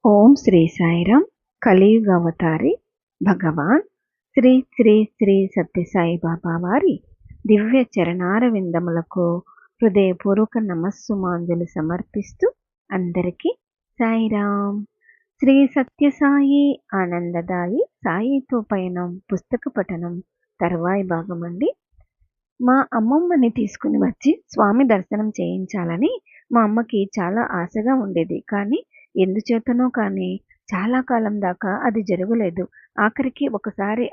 ఓం శ్రీ సాయిరామ్. కలియుగ అవతారి భగవాన్ శ్రీ శ్రీ శ్రీ సత్యసాయి బాబా వారి దివ్య చరణార విందములకు హృదయపూర్వక నమస్సుమాంజలు సమర్పిస్తూ అందరికీ సాయిరామ్. శ్రీ సత్యసాయి ఆనందదాయి సాయితో పయనం పుస్తక పఠనం తర్వాయి భాగం అండి. మా అమ్మమ్మని తీసుకుని వచ్చి స్వామి దర్శనం చేయించాలని మా అమ్మకి చాలా ఆశగా ఉండేది. కానీ ఎందుచేతనో కానీ చాలా కాలం దాకా అది జరగలేదు. ఆఖరికి ఒకసారి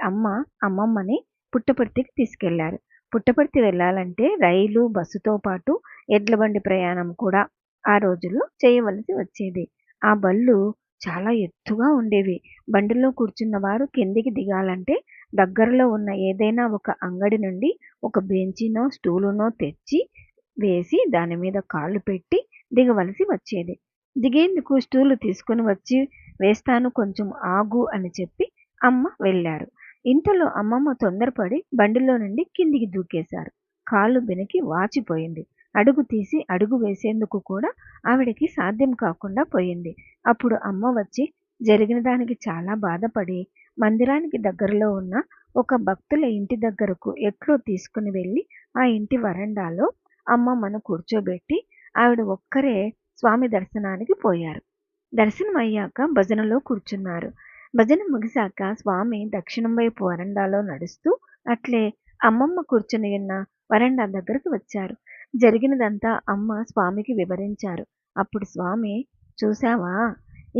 అమ్మమ్మని పుట్టపర్తికి తీసుకెళ్లారు. పుట్టపర్తి వెళ్ళాలంటే రైలు, బస్సుతో పాటు ఎడ్ల బండి ప్రయాణం కూడా ఆ రోజుల్లో చేయవలసి వచ్చేది. ఆ బళ్ళు చాలా ఎత్తుగా ఉండేవి. బండిలో కూర్చున్న వారు కిందికి దిగాలంటే దగ్గరలో ఉన్న ఏదైనా ఒక అంగడి నుండి ఒక బెంచినో స్టూలునో తెచ్చి వేసి దాని మీద కాళ్ళు పెట్టి దిగవలసి వచ్చేది. దిగేందుకు స్టూలు తీసుకుని వచ్చి వేస్తాను, కొంచెం ఆగు అని చెప్పి అమ్మ వెళ్ళారు. ఇంతలో అమ్మమ్మ తొందరపడి బండిలో నుండి కిందికి దూకేశారు. కాళ్ళు బెనికి వాచిపోయింది. అడుగు తీసి అడుగు వేసేందుకు కూడా ఆవిడకి సాధ్యం కాకుండా పోయింది. అప్పుడు అమ్మ వచ్చి జరిగిన దానికి చాలా బాధపడి మందిరానికి దగ్గరలో ఉన్న ఒక భక్తుల ఇంటి దగ్గరకు ఎట్లో తీసుకుని వెళ్ళి ఆ ఇంటి వరండాలో అమ్మమ్మను కూర్చోబెట్టి ఆవిడ ఒక్కరే స్వామి దర్శనానికి పోయారు. దర్శనం అయ్యాక భజనలో కూర్చున్నారు. భజన ముగిశాక స్వామి దక్షిణం వైపు వరండాలో నడుస్తూ అట్లే అమ్మమ్మ కూర్చుని ఉన్న వరండా దగ్గరకు వచ్చారు. జరిగినదంతా అమ్మ స్వామికి వివరించారు. అప్పుడు స్వామి, చూశావా,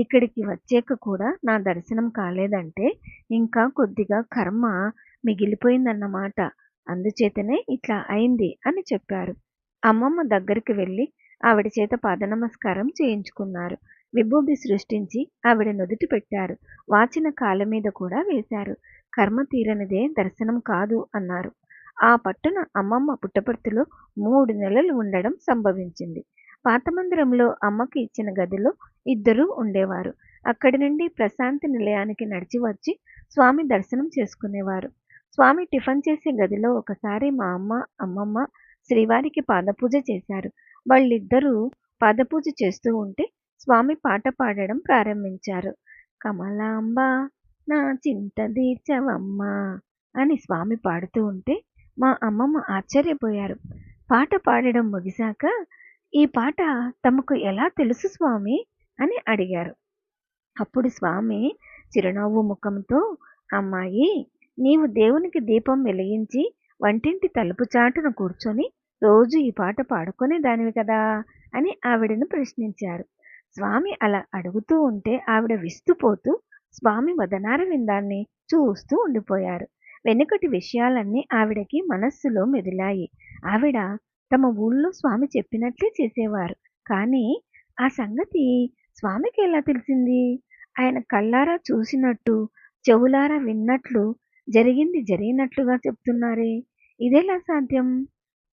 ఇక్కడికి వచ్చాక కూడా నా దర్శనం కాలేదంటే ఇంకా కొద్దిగా కర్మ మిగిలిపోయిందన్నమాట. అందుచేతనే ఇట్లా అయింది అని చెప్పారు. అమ్మమ్మ దగ్గరికి వెళ్ళి ఆవిడ చేత పాదనమస్కారం చేయించుకున్నారు. విభూది సృష్టించి ఆవిడ నుదుటి పెట్టారు. వాచిన కాళ్ళ మీద కూడా వేశారు. కర్మ తీరనిదే దర్శనం కాదు అన్నారు. ఆ పట్టున అమ్మమ్మ పుట్టపర్తిలో 3 నెలలు ఉండడం సంభవించింది. పాత మందిరంలో అమ్మకి ఇచ్చిన గదిలో 2 ఉండేవారు. అక్కడి నుండి ప్రశాంతి నిలయానికి నడిచి వచ్చి స్వామి దర్శనం చేసుకునేవారు. స్వామి టిఫిన్ చేసే గదిలో ఒకసారి మా అమ్మమ్మ శ్రీవారికి పాదపూజ చేశారు. వాళ్ళిద్దరూ పాదపూజ చేస్తూ ఉంటే స్వామి పాట పాడడం ప్రారంభించారు. కమలాంబ నా చింత దీర్చవమ్మ అని స్వామి పాడుతూ ఉంటే మా అమ్మమ్మ ఆశ్చర్యపోయారు. పాట పాడడం ముగిశాక, ఈ పాట తమకు ఎలా తెలుసు స్వామి అని అడిగారు. అప్పుడు స్వామి చిరునవ్వు ముఖంతో, అమ్మాయి, నీవు దేవునికి దీపం వెలిగించి వంటింటి తలుపు చాటున కూర్చొని రోజు ఈ పాట పాడుకునే దానివి కదా అని ఆవిడను ప్రశ్నించారు. స్వామి అలా అడుగుతూ ఉంటే ఆవిడ విస్తుపోతూ స్వామి వదనార విందాన్ని చూస్తూ ఉండిపోయారు. వెనుకటి విషయాలన్నీ ఆవిడకి మనస్సులో మెదిలాయి. ఆవిడ తమ ఊళ్ళో స్వామి చెప్పినట్లే చేసేవారు. కానీ ఆ సంగతి స్వామికి ఎలా తెలిసింది? ఆయన కళ్ళారా చూసినట్టు, చెవులారా విన్నట్లు, జరిగినట్లుగా చెప్తున్నారే, ఇదెలా సాధ్యం?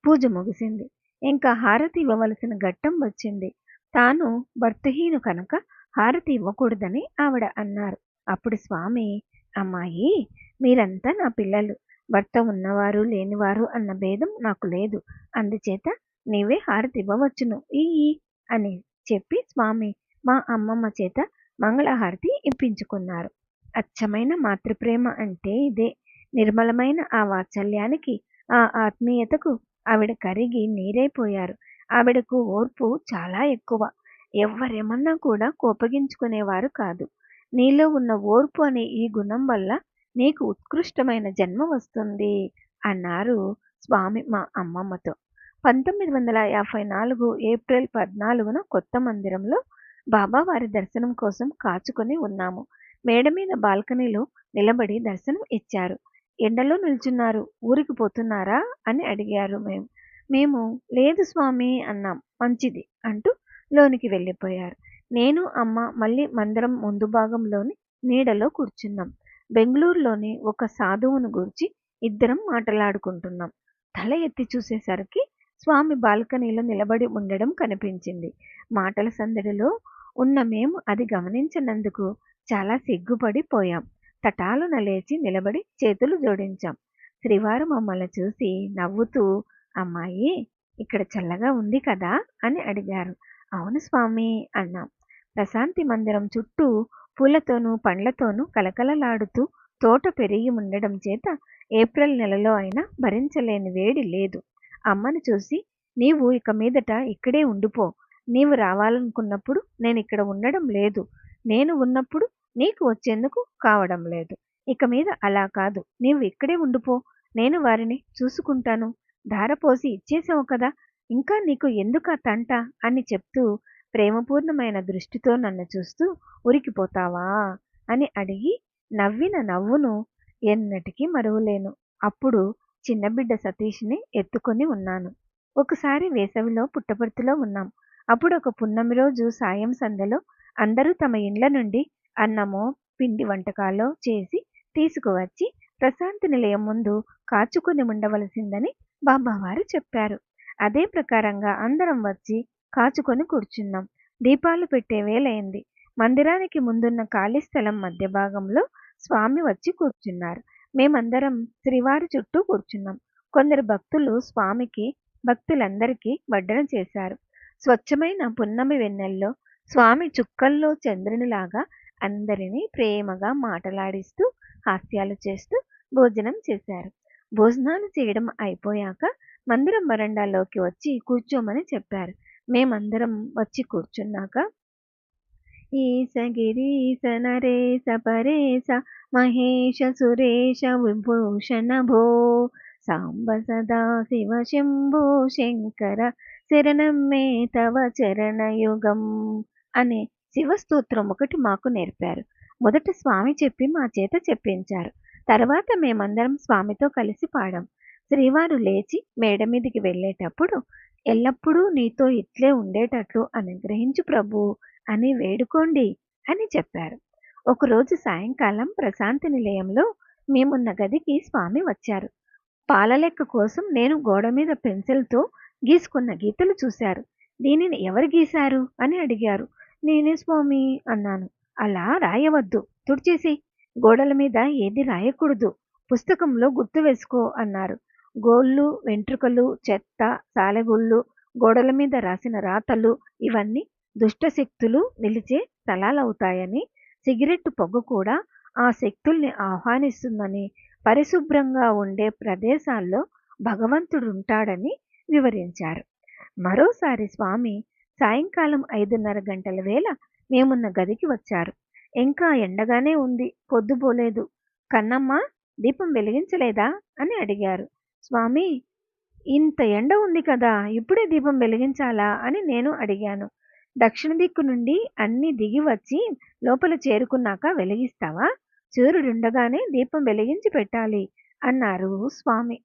పూజ ముగిసింది. ఇంకా హారతి ఇవ్వవలసిన ఘట్టం వచ్చింది. తాను భర్తహీను కనుక హారతి ఇవ్వకూడదని ఆవిడ అన్నారు. అప్పుడు స్వామి, అమ్మాయి, మీరంతా నా పిల్లలు. భర్త ఉన్నవారు లేనివారు అన్న భేదం నాకు లేదు. అందుచేత నీవే హారతి ఇవ్వవచ్చును ఇయ్యి అని చెప్పి స్వామి మా అమ్మమ్మ చేత మంగళహారతి ఇప్పించుకున్నారు. అచ్చమైన మాతృప్రేమ అంటే ఇదే. నిర్మలమైన ఆ వాత్సల్యానికి, ఆ ఆత్మీయతకు ఆవిడ కరిగి నీరైపోయారు. ఆవిడకు ఓర్పు చాలా ఎక్కువ. ఎవ్వరేమన్నా కూడా కోపగించుకునేవారు కాదు. నీలో ఉన్న ఓర్పు అనే ఈ గుణం వల్ల నీకు ఉత్కృష్టమైన జన్మ వస్తుంది అన్నారు స్వామి మా అమ్మమ్మతో. 1954 ఏప్రిల్ 14న కొత్త మందిరంలో బాబావారి దర్శనం కోసం కాచుకొని ఉన్నాము. మేడ మీద బాల్కనీలో నిలబడి దర్శనం ఇచ్చారు. ఎండలో నిల్చున్నారు, ఊరికి పోతున్నారా అని అడిగారు. మేము లేదు స్వామి అన్నాం. మంచిది అంటూ లోనికి వెళ్ళిపోయారు. నేను అమ్మ మళ్ళీ మందిరం ముందు భాగంలోని నీడలో కూర్చున్నాం. బెంగళూరులోని ఒక సాధువును గురించి ఇద్దరం మాట్లాడుకుంటున్నాం. తల ఎత్తి చూసేసరికి స్వామి బాల్కనీలో నిలబడి ఉండడం కనిపించింది. మాటల సందడిలో ఉన్న మేము అది గమనించినందుకు చాలా సిగ్గుపడి పోయాం. తటాలున లేచి నిలబడి చేతులు జోడించాం. శ్రీవారు మమ్మల్ని చూసి నవ్వుతూ, అమ్మాయి, ఇక్కడ చల్లగా ఉంది కదా అని అడిగారు. అవును స్వామి అన్నాం. ప్రశాంతి మందిరం చుట్టూ పూలతోనూ పండ్లతోనూ కలకలలాడుతూ తోట పెరిగి ఉండడం చేత ఏప్రిల్ నెలలో అయినా భరించలేని వేడి లేదు. అమ్మను చూసి, నీవు ఇక మీదట ఇక్కడే ఉండిపో. నీవు రావాలనుకున్నప్పుడు నేనిక్కడ ఉండడం లేదు. నేను ఉన్నప్పుడు నీకు వచ్చేందుకు కావడం లేదు. ఇక మీద అలా కాదు. నీవు ఇక్కడే ఉండిపో. నేను వారిని చూసుకుంటాను. ధారపోసి ఇచ్చేసావు కదా! ఇంకా నీకు ఎందుకా తంట అని చెప్తూ ప్రేమపూర్ణమైన దృష్టితో నన్ను చూస్తూ ఉరికిపోతావా అని అడిగి నవ్విన నవ్వును ఎన్నటికీ మరువలేను. అప్పుడు చిన్నబిడ్డ సతీష్ని ఎత్తుకొని ఉన్నాను. ఒకసారి వేసవిలో పుట్టపర్తిలో ఉన్నాం. అప్పుడు ఒక పున్నమి రోజు సాయం సంధ్యలో అందరూ తమ ఇండ్ల నుండి అన్నమో పిండి వంటకాలో చేసి తీసుకువచ్చి ప్రశాంతి నిలయం ముందు కాచుకొని ఉండవలసిందని బాబావారు చెప్పారు. అదే ప్రకారంగా అందరం వచ్చి కాచుకొని కూర్చున్నాం. దీపాలు పెట్టే వేలైంది. మందిరానికి ముందున్న ఖాళీ స్థలం మధ్య భాగంలో స్వామి వచ్చి కూర్చున్నారు. మేమందరం శ్రీవారి చుట్టూ కూర్చున్నాం. కొందరు భక్తులు స్వామికి భక్తులందరికీ వడ్డన చేశారు. స్వచ్ఛమైన పున్నమి వెన్నెల్లో స్వామి చుక్కల్లో చంద్రునిలాగా అందరినీ ప్రేమగా మాటలాడిస్తూ హాస్యాలు చేస్తూ భోజనం చేశారు. భోజనాలు చేయడం అయిపోయాక మందిరం వరండాలోకి వచ్చి కూర్చోమని చెప్పారు. మేమందరం వచ్చి కూర్చున్నాక ఈశ గిరీశ నరేశ పరేశ మహేశ సురేశ విభూషణ భో సాంబ సదా శివ శంభో శంకర శరణం మే తవ చరణయుగం అనే శివస్తోత్రం ఒకటి మాకు నేర్పారు. మొదట స్వామి చెప్పి మా చేత చెప్పించారు. తర్వాత మేమందరం స్వామితో కలిసి పాడాం. శ్రీవారు లేచి మేడ మీదికి వెళ్ళేటప్పుడు ఎల్లప్పుడూ నీతో ఇట్లే ఉండేటట్లు అనుగ్రహించు ప్రభు అని వేడుకోండి అని చెప్పారు. ఒకరోజు సాయంకాలం ప్రశాంతి నిలయంలో మేమున్న గదికి స్వామి వచ్చారు. పాలలెక్క కోసం నేను గోడ మీద పెన్సిల్తో గీసుకున్న గీతలు చూశారు. దీనిని ఎవరు గీశారు అని అడిగారు. నేనే స్వామి అన్నాను. అలా రాయవద్దు, తుడిచేసి గోడల మీద ఏది రాయకూడదు, పుస్తకంలో గుర్తు వేసుకో అన్నారు. గోళ్ళు, వెంట్రుకలు, చెత్త, సాలెగుళ్ళు, గోడల మీద రాసిన రాతలు ఇవన్నీ దుష్టశక్తులు నిలిచే స్థలాలవుతాయని, సిగరెట్టు పొగ కూడా ఆ శక్తుల్ని ఆహ్వానిస్తుందని, పరిశుభ్రంగా ఉండే ప్రదేశాల్లో భగవంతుడుంటాడని వివరించారు. మరోసారి స్వామి సాయంకాలం 5:30 గంటల వేళ మేమున్న గదికి వచ్చారు. ఇంకా ఎండగానే ఉంది, పొద్దుపోలేదు. కన్నమ్మ, దీపం వెలిగించలేదా అని అడిగారు. స్వామి, ఇంత ఎండ ఉంది కదా, ఇప్పుడే దీపం వెలిగించాలా అని నేను అడిగాను. దక్షిణ దిక్కు నుండి అన్ని దిగి వచ్చి లోపల చేరుకున్నాక వెలిగిస్తావా? సూర్యుడుండగానే దీపం వెలిగించి పెట్టాలి అన్నారు స్వామి.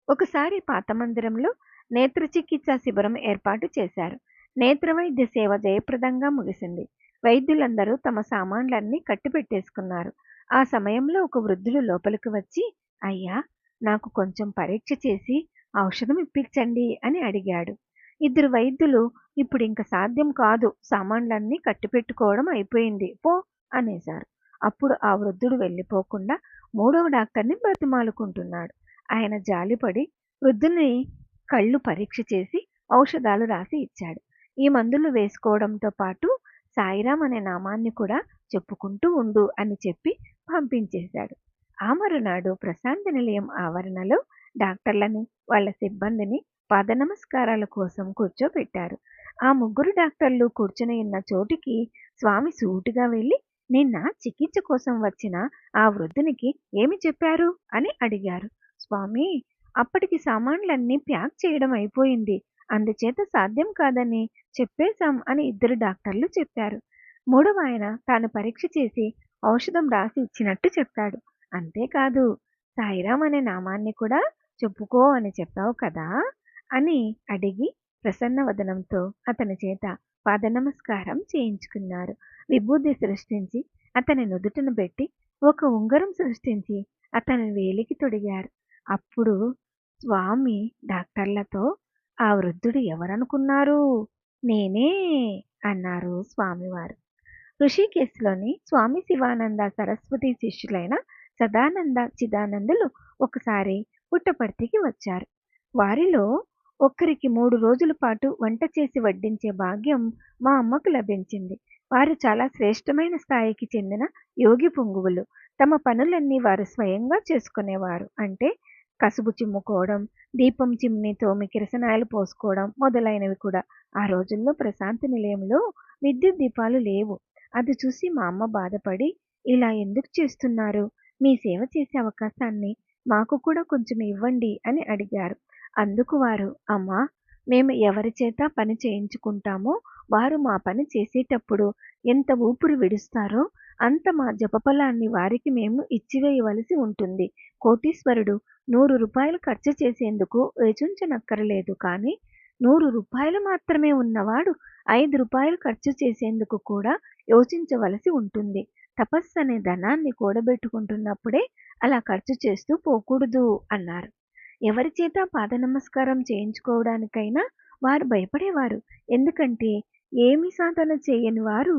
ఒకసారి పాత మందిరంలో నేత్ర చికిత్సా శిబిరం ఏర్పాటు చేశారు. నేత్ర వైద్య సేవ జయప్రదంగా ముగిసింది. వైద్యులందరూ తమ సామాన్లన్నీ కట్టిపెట్టేసుకున్నారు. ఆ సమయంలో ఒక వృద్ధుడు లోపలికి వచ్చి, అయ్యా, నాకు కొంచెం పరీక్ష చేసి ఔషధం ఇప్పించండి అని అడిగాడు. ఇద్దరు వైద్యులు, ఇప్పుడు ఇంక సాధ్యం కాదు, సామాన్లన్నీ కట్టిపెట్టుకోవడం అయిపోయింది, పో అనేశారు. అప్పుడు ఆ వృద్ధుడు వెళ్ళిపోకుండా 3వ డాక్టర్ని బ్రతిమాలుకుంటున్నాడు. ఆయన జాలిపడి వృద్ధుని కళ్ళు పరీక్ష చేసి ఔషధాలు రాసి ఇచ్చాడు. ఈ మందులు వేసుకోవడంతో పాటు సాయిరాం అనే నామాన్ని కూడా చెప్పుకుంటూ ఉండు అని చెప్పి పంపించేశాడు. ఆ మరునాడు ప్రశాంతి నిలయం ఆవరణలో డాక్టర్లని, వాళ్ళ సిబ్బందిని పాద నమస్కారాల కోసం కూర్చోబెట్టారు. ఆ 3 డాక్టర్లు కూర్చుని ఉన్న చోటికి స్వామి సూటిగా వెళ్ళి, నిన్న చికిత్స కోసం వచ్చిన ఆ వృద్ధునికి ఏమి చెప్పారు అని అడిగారు. స్వామి, అప్పటికి సామాన్లన్నీ ప్యాక్ చేయడం అయిపోయింది, అందుచేత సాధ్యం కాదని చెప్పేశాం అని ఇద్దరు డాక్టర్లు చెప్పారు. 3వ ఆయన తాను పరీక్ష చేసి ఔషధం రాసి ఇచ్చినట్టు చెప్పాడు. అంతేకాదు, సాయిరాం అనే నామాన్ని కూడా చెప్పుకో అని చెప్పావు కదా అని అడిగి ప్రసన్న వదనంతో అతని చేత పాద నమస్కారం చేయించుకున్నారు. విభూది సృష్టించి అతని నుదుటను పెట్టి ఒక ఉంగరం సృష్టించి అతని వేలికి తొడిగారు. అప్పుడు స్వామి డాక్టర్లతో, ఆ వృద్ధుడు ఎవరనుకున్నారు? నేనే అన్నారు స్వామివారు. ఋషికేశ్లోని స్వామి శివానంద సరస్వతి శిష్యులైన సదానంద, చిదానందులు ఒకసారి పుట్టపర్తికి వచ్చారు. వారిలో ఒక్కరికి 3 రోజుల పాటు వంట చేసి వడ్డించే భాగ్యం మా అమ్మకు లభించింది. వారు చాలా శ్రేష్టమైన స్థాయికి చెందిన యోగి పుంగువులు. తమ పనులన్నీ వారు స్వయంగా చేసుకునేవారు. అంటే కసుపు చిమ్ముకోవడం, దీపం చిమ్ని తోమి కిరసనాయలు పోసుకోవడం మొదలైనవి కూడా. ఆ రోజుల్లో ప్రశాంతి నిలయంలో విద్యుత్ దీపాలు లేవు. అది చూసి మా అమ్మ బాధపడి, ఇలా ఎందుకు చేస్తున్నారు? మీ సేవ చేసే అవకాశాన్ని మాకు కూడా కొంచెం ఇవ్వండి అని అడిగారు. అందుకు వారు, అమ్మా, మేము ఎవరి చేత పని చేయించుకుంటామో వారు మా పని చేసేటప్పుడు ఎంత ఊపిరి విడుస్తారో అంత మా జపఫలాన్ని వారికి మేము ఇచ్చివేయవలసి ఉంటుంది. కోటీశ్వరుడు 100 రూపాయలు ఖర్చు చేసేందుకు వేచుంచనక్కరలేదు, కానీ 100 రూపాయలు మాత్రమే ఉన్నవాడు 5 రూపాయలు ఖర్చు చేసేందుకు కూడా యోచించవలసి ఉంటుంది. తపస్సు అనే ధనాన్ని కూడబెట్టుకుంటున్నప్పుడే అలా ఖర్చు చేస్తూ పోకూడదు అన్నారు. ఎవరి చేత పాద నమస్కారం చేయించుకోవడానికైనా వారు భయపడేవారు. ఎందుకంటే ఏమి సాధన చేయని వారు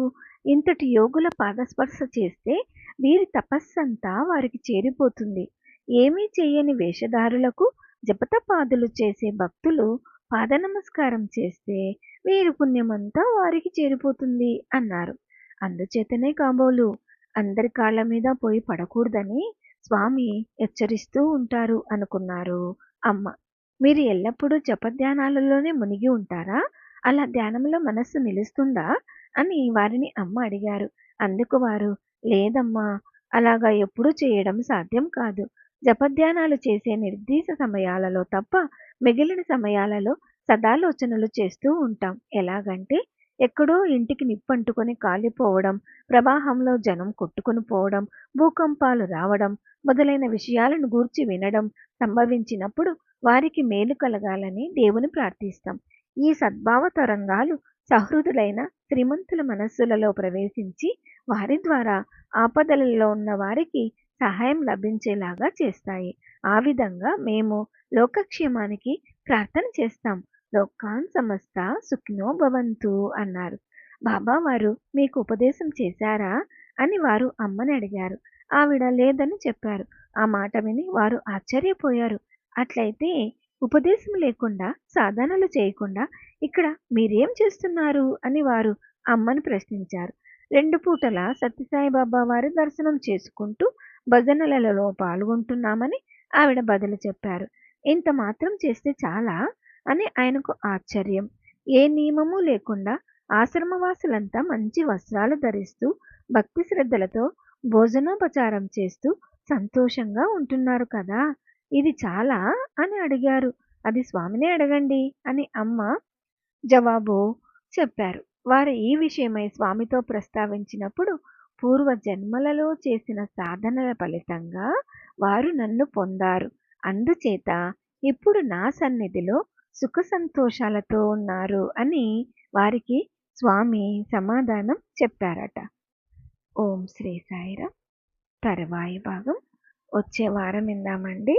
ఇంతటి యోగుల పాదస్పర్శ చేస్తే వీరి తపస్సంతా వారికి చేరిపోతుంది. ఏమీ చేయని వేషధారులకు జపతపాదులు చేసే భక్తులు పాద నమస్కారం చేస్తే వీరి పుణ్యమంతా వారికి చేరిపోతుంది అన్నారు. అందుచేతనే కాబోలు అందరి కాళ్ళ మీద పోయి పడకూడదని స్వామి హెచ్చరిస్తూ ఉంటారు అనుకున్నారు అమ్మ. మీరు ఎల్లప్పుడూ జపధ్యానాలలోనే మునిగి ఉంటారా? అలా ధ్యానంలో మనస్సు నిలుస్తుందా అని వారిని అమ్మ అడిగారు. అందుకు వారు, లేదమ్మా, అలాగా ఎప్పుడూ చేయడం సాధ్యం కాదు. జపధ్యానాలు చేసే నిర్దేశ సమయాలలో తప్ప మిగిలిన సమయాలలో సదాలోచనలు చేస్తూ ఉంటాం. ఎలాగంటే ఎక్కడో ఇంటికి నిప్పంటుకొని కాలిపోవడం, ప్రవాహంలో జనం కొట్టుకుని పోవడం, భూకంపాలు రావడం మొదలైన విషయాలను గూర్చి వినడం సంభవించినప్పుడు వారికి మేలు కలగాలని దేవుని ప్రార్థిస్తాం. ఈ సద్భావ తరంగాలు సహృదులైన శ్రీమంతుల మనస్సులలో ప్రవేశించి వారి ద్వారా ఆపదలలో ఉన్న వారికి సహాయం లభించేలాగా చేస్తాయి. ఆ విధంగా మేము లోకక్షేమానికి ప్రార్థన చేస్తాం. లోకాన్ సమస్త సుఖినో భవంతు అన్నారు. బాబా వారు మీకు ఉపదేశం చేశారా అని వారు అమ్మని అడిగారు. ఆవిడ లేదని చెప్పారు. ఆ మాట విని వారు ఆశ్చర్యపోయారు. అట్లయితే ఉపదేశం లేకుండా సాధనలు చేయకుండా ఇక్కడ మీరేం చేస్తున్నారు అని వారు అమ్మను ప్రశ్నించారు. 2 పూటల సత్యసాయిబాబా వారి దర్శనం చేసుకుంటూ భజనలలో పాల్గొంటున్నామని ఆవిడ బదులు చెప్పారు. ఇంత మాత్రం చేస్తే చాలా అని ఆయనకు ఆశ్చర్యం. ఏ నియమము లేకుండా ఆశ్రమవాసులంతా మంచి వస్త్రాలు ధరిస్తూ భక్తి శ్రద్ధలతో భోజనోపచారం చేస్తూ సంతోషంగా ఉంటున్నారు కదా, ఇది చాలా అని అడిగారు. అది స్వామినే అడగండి అని అమ్మ జవాబు చెప్పారు. వారు ఈ విషయమై స్వామితో ప్రస్తావించినప్పుడు పూర్వ జన్మలలో చేసిన సాధనల ఫలితంగా వారు నన్ను పొందారు. అందుచేత ఇప్పుడు నా సన్నిధిలో సుఖ సంతోషాలతో ఉన్నారు అని వారికి స్వామి సమాధానం చెప్పారట. ఓం శ్రీ సాయిరాం. తర్వాయి భాగం వచ్చే వారం విందామండి.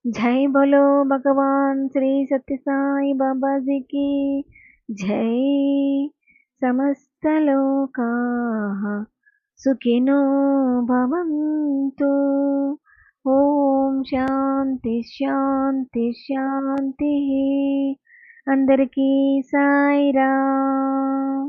జై బోలో భగవాన్ శ్రీ సత్య సాయి బాబాజీకి జై. సమస్త లోకాః సుఖినో భవంతు. ఓం శాంతి శాంతి శాంతి. అందరికీ సాయిరాం.